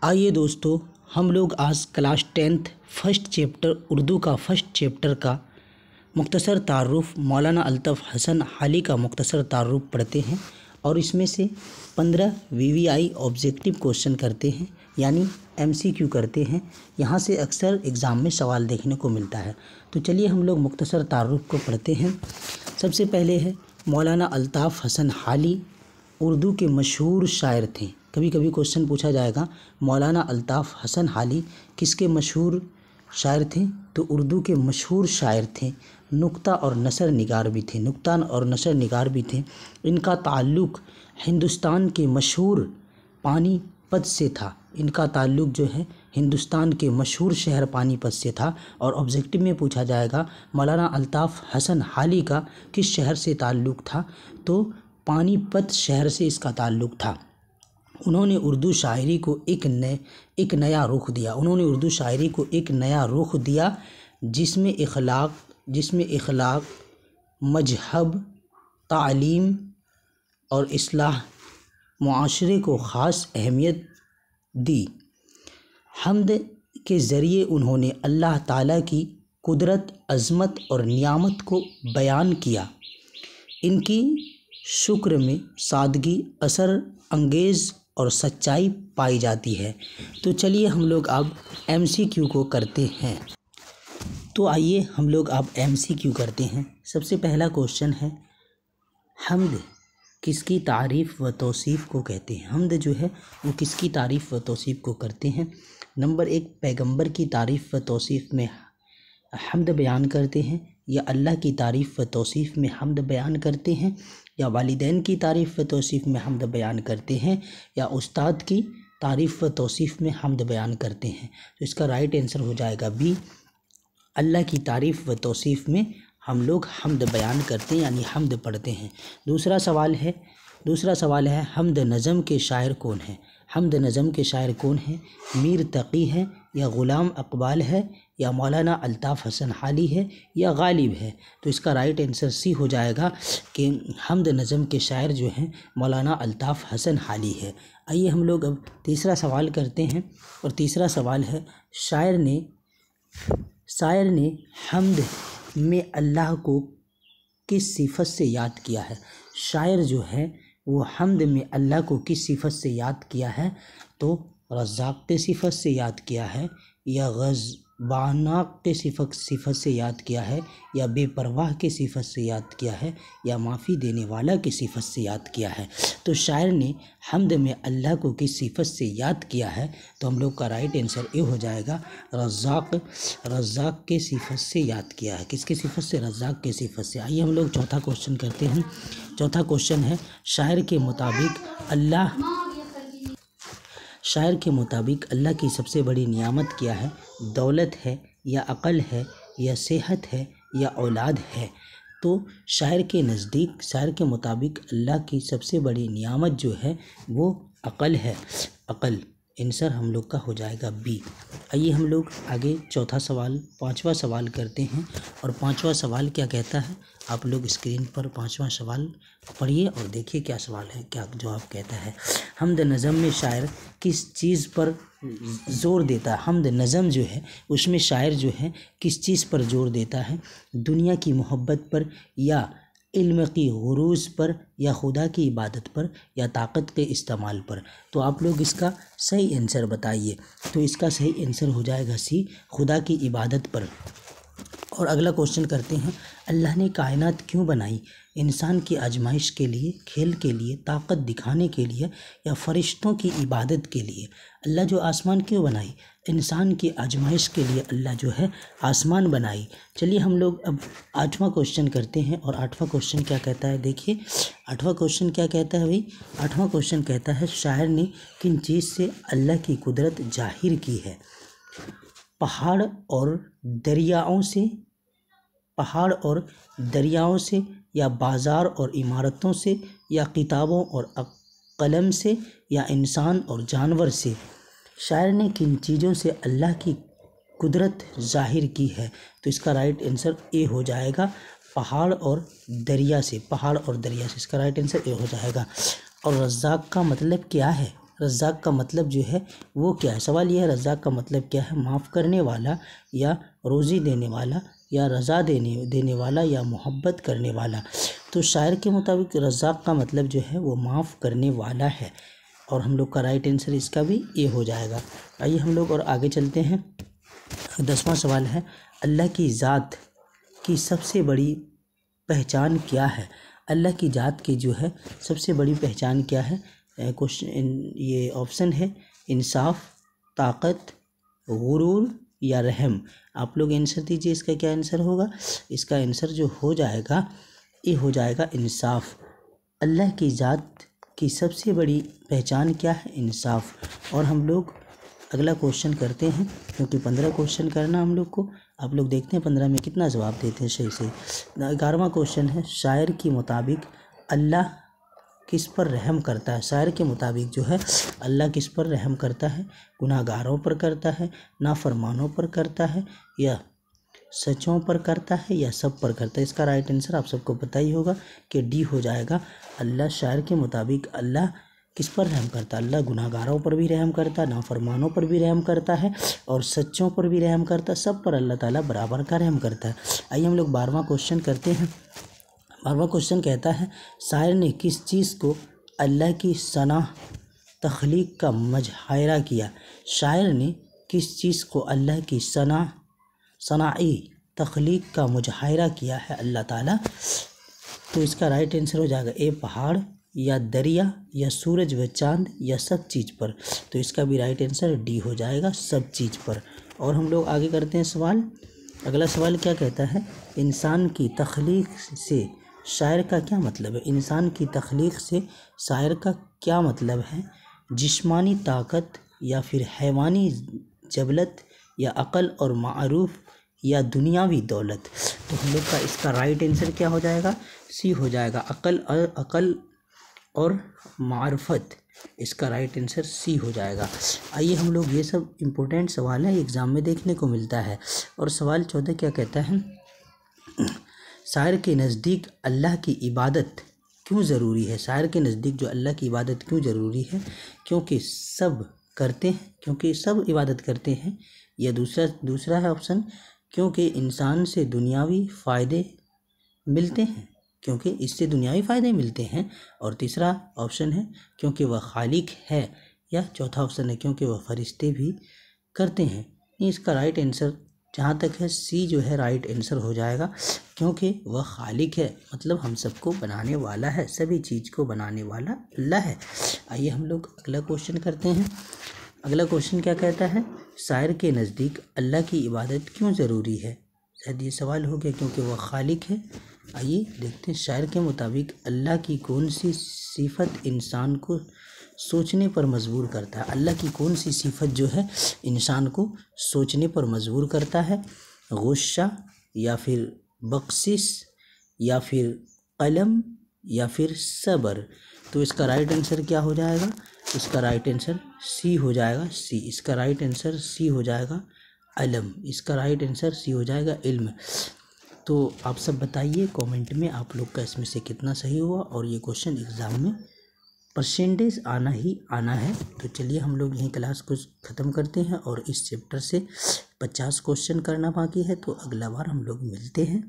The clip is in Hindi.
आइए दोस्तों, हम लोग आज class 10th first chapter Urdu का फर्स्ट चैप्टर का मुख्तसर तारुफ मौलाना अल्ताफ़ हसन हाली का मुख्तसर तारुफ पढ़ते हैं और इसमें से 15 VVI ऑब्जेक्टिव क्वेश्चन करते हैं, यानी MCQ करते हैं। यहाँ से अक्सर एग्ज़ाम में सवाल देखने को मिलता है। तो चलिए हम लोग मुख्तसर तारुफ को पढ़ते हैं। सबसे पहले है मौलाना अल्ताफ़ हसन हाली उर्दू के मशहूर शायर थे। कभी कभी क्वेश्चन पूछा जाएगा मौलाना अल्ताफ़ हसन हाली किसके मशहूर शायर थे, तो उर्दू के मशहूर शायर थे। नुक्ता और नसर निगार भी थे, नुक्ता और नसर निगार भी थे। इनका ताल्लुक़ हिंदुस्तान के मशहूर पानीपत से था। इनका ताल्लुक़ जो है हिंदुस्तान के मशहूर शहर पानीपत से था। और ऑब्जेक्टिव में पूछा जाएगा मौलाना अल्ताफ़ हसन हाली का किस शहर से ताल्लुक़ था, तो पानीपत शहर से इसका ताल्लुक़ था। उन्होंने उर्दू शायरी को एक नया रुख दिया। उन्होंने उर्दू शायरी को एक नया रुख दिया जिसमें इखलाक, मजहब, तालीम और इस्लाह मुआशरे को ख़ास अहमियत दी। हम्द के ज़रिए उन्होंने अल्लाह ताला की कुदरत, अज़मत और नियामत को बयान किया। इनकी शुक्र में सादगी, असर अंगेज़ और सच्चाई पाई जाती है। तो चलिए हम लोग अब MCQ को करते हैं। तो आइए हम लोग अब MCQ करते हैं। सबसे पहला क्वेश्चन है, हम्द किसकी तारीफ़ व तौसीफ़ को कहते हैं। हम्द जो है वो किसकी तारीफ़ व तौसीफ़ को करते हैं। नंबर 1, पैगंबर की तारीफ़ व तौसीफ़ में हम्द बयान करते हैं, या अल्लाह की तारीफ़ व तौसीफ़ में हम्द बयान करते हैं, या वालिदैन की तारीफ़ व तौसीफ़ में हम्द बयान करते हैं, या उस्ताद की तारीफ़ व तौसीफ़ में हम्द बयान करते हैं। तो इसका राइट आंसर हो जाएगा बी, अल्लाह की तारीफ़ व तौसीफ़ में हम लोग हम्द बयान करते हैं, यानी हम्द पढ़ते हैं। दूसरा सवाल है हम्द नज़म के शायर कौन हैं। हम्द नज़म के शायर कौन हैं। मीर तक़ी है, या ग़ुलाम अक़बाल है, या मौलाना अल्ताफ़ हसन हाली है, या गालिब है। तो इसका राइट आंसर सी हो जाएगा कि हम्द नज़म के शायर जो हैं मौलाना अल्ताफ़ हसन हाली है। आइए हम लोग अब तीसरा सवाल करते हैं। और तीसरा सवाल है, शायर ने हम्द में अल्लाह को किस सिफ़त से याद किया है। शायर जो है वो हम्द में अल्लाह को किस सिफ़त से याद किया है, तो रज़्ज़ाक़ के सिफ़त से याद किया है, या ग़ज़बाना के सिफ़त से याद किया है, या बेपरवाह के सिफ़त से याद किया है, या माफ़ी देने वाला की सिफ़त से याद किया है। तो शायर ने हम्द में अल्लाह को किस सिफ़त से याद किया है, तो हम लोग का राइट आंसर ये हो जाएगा रज़्ज़ाक़ के सिफ़त से याद किया है। किसके सिफ़त से? रज़्ज़ाक़ के सिफ़त से। आइए हम लोग चौथा क्वेश्चन करते हैं। चौथा क्वेश्चन है, शायर के मुताबिक अल्लाह की सबसे बड़ी नियामत क्या है। दौलत है, या अक़ल है, या सेहत है, या औलाद है। तो शायर के मुताबिक अल्लाह की सबसे बड़ी नियामत जो है वो अक़ल है। अक़ल आंसर हम लोग का हो जाएगा बी। आइए हम लोग आगे पाँचवा सवाल करते हैं। और पाँचवा सवाल क्या कहता है, आप लोग स्क्रीन पर पाँचवा सवाल पढ़िए और देखिए क्या सवाल है, क्या जवाब कहता है। हम्द नज़म में शायर किस चीज़ पर ज़ोर देता है। हम्द नज़म जो है उसमें शायर जो है किस चीज़ पर ज़ोर देता है। दुनिया की मोहब्बत पर, या इल्म की गुरूज़ पर, या खुदा की इबादत पर, या ताकत के इस्तेमाल पर। तो आप लोग इसका सही आंसर बताइए। तो इसका सही आंसर हो जाएगा सी, खुदा की इबादत पर। और अगला क्वेश्चन करते हैं, अल्लाह ने कायनात क्यों बनाई। इंसान की आजमाइश के लिए, खेल के लिए, ताकत दिखाने के लिए, या फरिश्तों की इबादत के लिए। अल्लाह जो आसमान क्यों बनाई, इंसान की आजमाइश के लिए अल्लाह जो है आसमान बनाई। चलिए हम लोग अब 8वां क्वेश्चन करते हैं। और 8वां क्वेश्चन क्या कहता है, देखिए 8वां क्वेश्चन क्या कहता है भाई। 8वां क्वेश्चन कहता है, शायर ने किन चीज़ से अल्लाह की कुदरत जाहिर की है। पहाड़ और दरियाओं से, या बाज़ार और इमारतों से, या किताबों और कलम से, या इंसान और जानवर से। शायर ने किन चीज़ों से अल्लाह की कुदरत ज़ाहिर की है। तो इसका राइट आंसर ए हो जाएगा, पहाड़ और दरिया से। इसका राइट आंसर ए हो जाएगा। और रज़्ज़ाक़ का मतलब क्या है। रज़्ज़ाक़ का मतलब जो है वो क्या है। सवाल ये है रज़्ज़ाक़ का मतलब क्या है, माफ़ करने वाला या रोज़ी देने वाला या रज़ा देने वाला या मोहब्बत करने वाला। तो शायर के मुताबिक रज़्ज़ाक़ का मतलब जो है वो माफ़ करने वाला है, और हम लोग का राइट आंसर इसका भी ये हो जाएगा। आइए हम लोग और आगे चलते हैं। 10वां सवाल है, अल्लाह की ज़ात की सबसे बड़ी पहचान क्या है। अल्लाह की ज़ात की जो है सबसे बड़ी पहचान क्या है। क्वेश्चन ये ऑप्शन है इंसाफ, ताकत, गुरूर या रहम। आप लोग आंसर दीजिए, इसका क्या आंसर होगा। इसका आंसर जो हो जाएगा ये हो जाएगा इंसाफ। अल्लाह की ज़ात की सबसे बड़ी पहचान क्या है, इंसाफ। और हम लोग अगला क्वेश्चन करते हैं, क्योंकि 15 क्वेश्चन करना हम लोग को। आप लोग देखते हैं 15 में कितना जवाब देते हैं सही से। 11वां क्वेश्चन है, शायर के मुताबिक अल्लाह किस पर रहम करता है। शायर के मुताबिक जो है अल्लाह किस पर रहम करता है, गुनाहगारों पर करता है, नाफरमानों पर करता है, या सच्चों पर करता है, या सब पर करता है। इसका राइट आंसर आप सबको पता ही होगा कि डी हो जाएगा। अल्लाह शायर के मुताबिक अल्लाह किस पर रहम करता है, अल्लाह गुनाहगारों पर भी रहम करता है, नाफरमानों पर भी रहम करता है, और सच्चों पर भी रहम करता है। सब पर अल्लाह ताला बराबर का रहम करता है। आइए हम लोग 12वां क्वेश्चन करते हैं। 12वां क्वेश्चन कहता है, शायर ने किस चीज़ को अल्लाह की सना तख्लीक का मुजाहरा किया। शायर ने किस चीज़ को अल्लाह की सनाई तख्लीक का मुजाहरा किया है अल्लाह ताला। तो इसका राइट आंसर हो जाएगा ए पहाड़, या दरिया, या सूरज व चांद, या सब चीज़ पर। तो इसका भी राइट आंसर डी हो जाएगा, सब चीज़ पर। और हम लोग आगे करते हैं सवाल। अगला सवाल क्या कहता है, इंसान की तख्लीक से शायर का क्या मतलब है। इंसान की तख्लीक से शायर का क्या मतलब है। जिस्मानी ताकत, या फिर हैवानी जबलत, या अक़ल और मारूफ, या दुनियावी दौलत। तो हम लोग का इसका राइट आंसर क्या हो जाएगा, सी हो जाएगा, अक़ल और मार्फत। इसका राइट आंसर सी हो जाएगा। आइए हम लोग, ये सब इम्पोर्टेंट सवाल है, एग्ज़ाम में देखने को मिलता है। और सवाल 14 क्या कहता है, शायर के नज़दीक अल्लाह की इबादत क्यों ज़रूरी है। शायर के नज़दीक जो अल्लाह की इबादत क्यों ज़रूरी है, क्योंकि सब करते हैं, क्योंकि सब इबादत करते हैं, या दूसरा है ऑप्शन, क्योंकि इंसान से दुनियावी फ़ायदे मिलते हैं, क्योंकि इससे दुनियावी फ़ायदे मिलते हैं, और तीसरा ऑप्शन है क्योंकि वह खालिक है, या चौथा ऑप्शन है क्योंकि वह फरिश्ते भी करते हैं। इसका राइट आंसर जहाँ तक है सी जो है राइट आंसर हो जाएगा, क्योंकि वह खालिक है, मतलब हम सबको बनाने वाला है, सभी चीज़ को बनाने वाला अल्लाह है। आइए हम लोग अगला क्वेश्चन करते हैं। अगला क्वेश्चन क्या कहता है, शायर के नज़दीक अल्लाह की इबादत क्यों ज़रूरी है। शायद ये सवाल हो गया, क्योंकि वह खालिक है। आइए देखते हैं, शायर के मुताबिक अल्लाह की कौन सी सिफत इंसान को सोचने पर मजबूर करता है। अल्लाह की कौन सी सिफत जो है इंसान को सोचने पर मजबूर करता है। गुस्सा, या फिर बख्शिश, या फिर कलम, या फिर सब्र। तो इसका राइट आंसर क्या हो जाएगा, इसका राइट आंसर सी हो जाएगा, सी। इसका राइट आंसर सी हो जाएगा, अलम। इसका राइट आंसर सी हो जाएगा, इल्म। तो आप सब बताइए कमेंट में आप लोग का इसमें से कितना सही हुआ, और ये क्वेश्चन एग्ज़ाम में परसेंटेज आना ही आना है। तो चलिए हम लोग यहीं क्लास को ख़त्म करते हैं, और इस चैप्टर से 50 क्वेश्चन करना बाकी है। तो अगला बार हम लोग मिलते हैं।